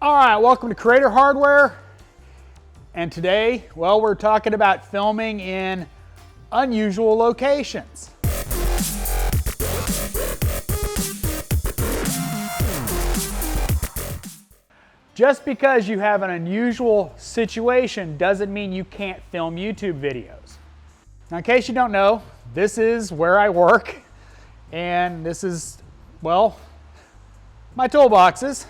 All right, welcome to Creator Hardware. And today, well, we're talking about filming in unusual locations. Just because you have an unusual situation doesn't mean you can't film YouTube videos. Now, in case you don't know, this is where I work, and this is, well, my toolboxes.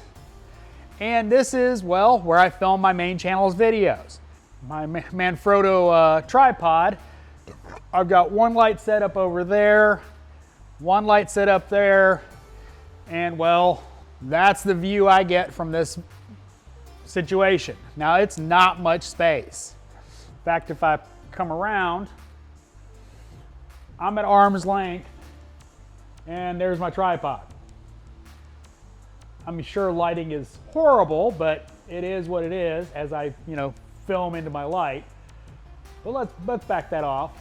And this is, well, where I film my main channel's videos. My Manfrotto tripod. I've got one light set up over there, one light set up there, and well, that's the view I get from this situation. Now, it's not much space. In fact, if I come around, I'm at arm's length, and there's my tripod. I'm sure lighting is horrible, but it is what it is as I, film into my light. But let's back that off.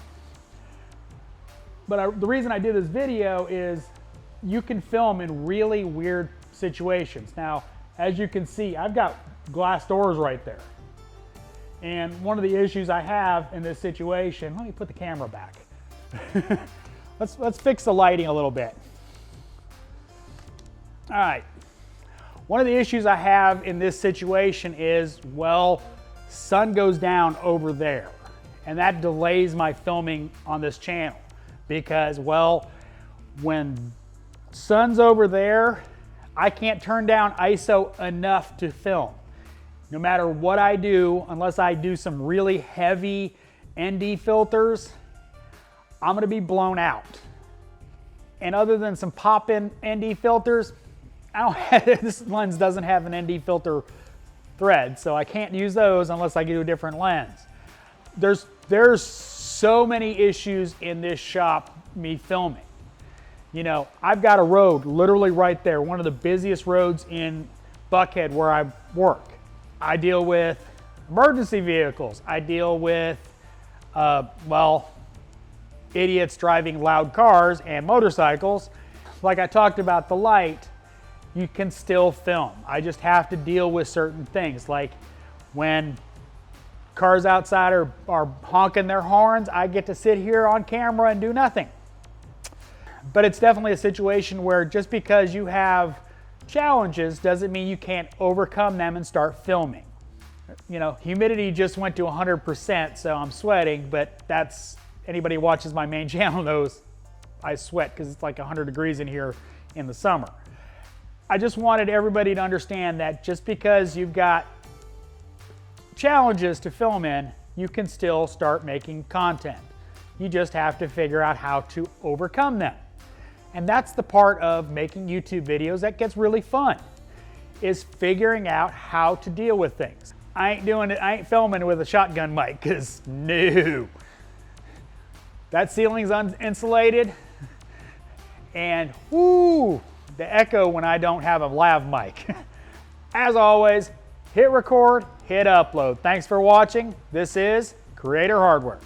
But the reason I did this video is you can film in really weird situations. Now, as you can see, I've got glass doors right there. And one of the issues I have in this situation, let me put the camera back. Let's fix the lighting a little bit. All right. One of the issues I have in this situation is, well, sun goes down over there, and that delays my filming on this channel because, well, when sun's over there, I can't turn down ISO enough to film. No matter what I do, unless I do some really heavy ND filters, I'm gonna be blown out. And other than some pop-in ND filters, this lens doesn't have an ND filter thread, so I can't use those unless I do a different lens. There's so many issues in this shop, me filming. I've got a road literally right there, one of the busiest roads in Buckhead where I work. I deal with emergency vehicles. I deal with, idiots driving loud cars and motorcycles. Like I talked about the light, you can still film. I just have to deal with certain things. Like when cars outside are honking their horns, I get to sit here on camera and do nothing. But it's definitely a situation where just because you have challenges doesn't mean you can't overcome them and start filming. Humidity just went to 100%, so I'm sweating, but anybody who watches my main channel knows I sweat because it's like 100 degrees in here in the summer. I just wanted everybody to understand that just because you've got challenges to film in, you can still start making content. You just have to figure out how to overcome them. And that's the part of making YouTube videos that gets really fun, is figuring out how to deal with things. I ain't filming with a shotgun mic, because no. That ceiling's uninsulated, and whoo, the echo when I don't have a lav mic. As always, hit record, hit upload. Thanks for watching. This is Creator Hardware.